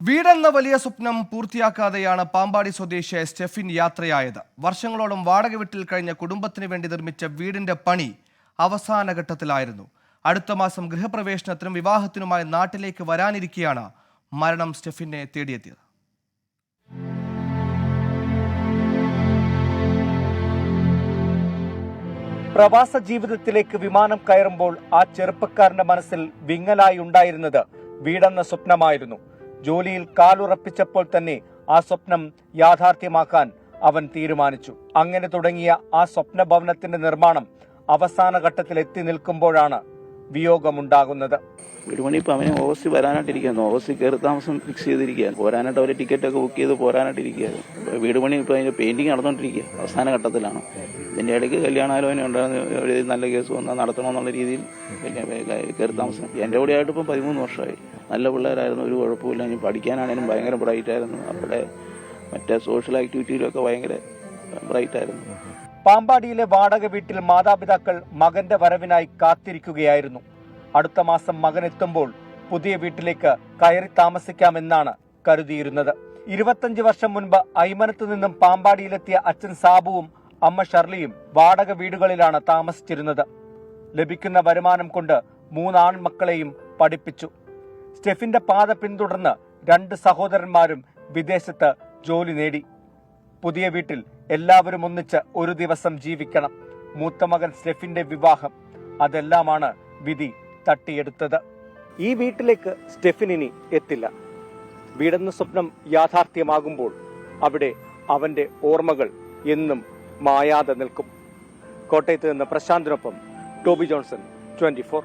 വീടെന്ന വലിയ സ്വപ്നം പൂർത്തിയാക്കാതെയാണ് പാമ്പാടി സ്വദേശി സ്റ്റെഫിൻ യാത്രയായത്. വർഷങ്ങളോളം വാടക വീട്ടിൽ കഴിഞ്ഞ കുടുംബത്തിന് വേണ്ടി നിർമ്മിച്ച വീടിന്റെ പണി അവസാന ഘട്ടത്തിലായിരുന്നു. അടുത്ത മാസം ഗൃഹപ്രവേശനത്തിനും വിവാഹത്തിനുമായി നാട്ടിലേക്ക് വരാനിരിക്കെയാണ് മരണം സ്റ്റെഫിനെ തേടിയെത്തിയത്. പ്രവാസ ജീവിതത്തിലേക്ക് വിമാനം കയറുമ്പോൾ ആ ചെറുപ്പക്കാരന്റെ മനസ്സിൽ വിങ്ങലായി ഉണ്ടായിരുന്നത് വീടെന്ന സ്വപ്നമായിരുന്നു. ജോലിയിൽ കാലുറപ്പിച്ചപ്പോൾ തന്നെ ആ സ്വപ്നം യാഥാർത്ഥ്യമാക്കാൻ അവൻ തീരുമാനിച്ചു. അങ്ങനെ തുടങ്ങിയ ആ സ്വപ്ന ഭവനത്തിന്റെ നിർമ്മാണം അവസാന ഘട്ടത്തിൽ എത്തി നിൽക്കുമ്പോഴാണ് വിയോഗമുണ്ടാകുന്നത്. വീട് പണി ഇപ്പം അവനെ ഓഗസ്റ്റ് വരാനായിട്ടിരിക്കുന്നു. ഓഗസ്റ്റ് കയറി താമസം ഫിക്സ് ചെയ്തിരിക്കുകയാണ്. പോരാനായിട്ട് അവർ ടിക്കറ്റൊക്കെ ബുക്ക് ചെയ്ത് പോരാനായിട്ടിരിക്കുകയാണ്. വീട് പണി ഇപ്പോൾ അതിൻ്റെ പെയിന്റിങ് നടന്നുകൊണ്ടിരിക്കുക, അവസാന ഘട്ടത്തിലാണ്. ഇതിൻ്റെ ഇടയ്ക്ക് കല്യാണാലോചന ഉണ്ടാകുന്ന ഒരു നല്ല കേസ് വന്നാൽ നടത്തണമെന്നുള്ള രീതിയിൽ കയറി താമസം. എൻ്റെ കൂടെ ആയിട്ട് ഇപ്പം 13 വർഷമായി. നല്ല പിള്ളേരായിരുന്നു, ഒരു കുഴപ്പമില്ല. ഇനി പഠിക്കാനാണേലും ഭയങ്കര ബ്രൈറ്റായിരുന്നു. അവിടെ മറ്റേ സോഷ്യൽ ആക്ടിവിറ്റിയിലൊക്കെ ഭയങ്കര ബ്രൈറ്റായിരുന്നു. പാമ്പാടിയിലെ വാടക വീട്ടിൽ മാതാപിതാക്കൾ മകന്റെ വരവിനായി കാത്തിരിക്കുകയായിരുന്നു. അടുത്ത മാസം മകൻ എത്തുമ്പോൾ പുതിയ വീട്ടിലേക്ക് കയറി താമസിക്കാമെന്നാണ് കരുതിയിരുന്നത്. 25 വർഷം മുൻപ് അയ്മനത്ത് നിന്നും പാമ്പാടിയിലെത്തിയ അച്ഛൻ സാബുവും അമ്മ ഷർലിയും വാടക വീടുകളിലാണ് താമസിച്ചിരുന്നത്. ലഭിക്കുന്ന വരുമാനം കൊണ്ട് 3 ആൺമക്കളെയും പഠിപ്പിച്ചു. സ്റ്റെഫിന്റെ പാത പിന്തുടർന്ന് 2 സഹോദരന്മാരും വിദേശത്ത് ജോലി നേടി. പുതിയ വീട്ടിൽ എല്ലാവരും ഒന്നിച്ച് ഒരു ദിവസം ജീവിക്കണം. മൂത്ത മകൻ സ്റ്റെഫിന്റെ വിവാഹം, അതെല്ലാമാണ് വിധി തട്ടിയെടുത്തത്. ഈ വീട്ടിലേക്ക് സ്റ്റെഫിൻ ഇനി എത്തില്ല. വീടെന്ന സ്വപ്നം യാഥാർത്ഥ്യമാകുമ്പോൾ അവിടെ അവന്റെ ഓർമ്മകൾ എന്നും മായാതെ നിൽക്കും. കോട്ടയത്ത് നിന്ന് പ്രശാന്തിനൊപ്പം ടോബി ജോൺസൺ, 24.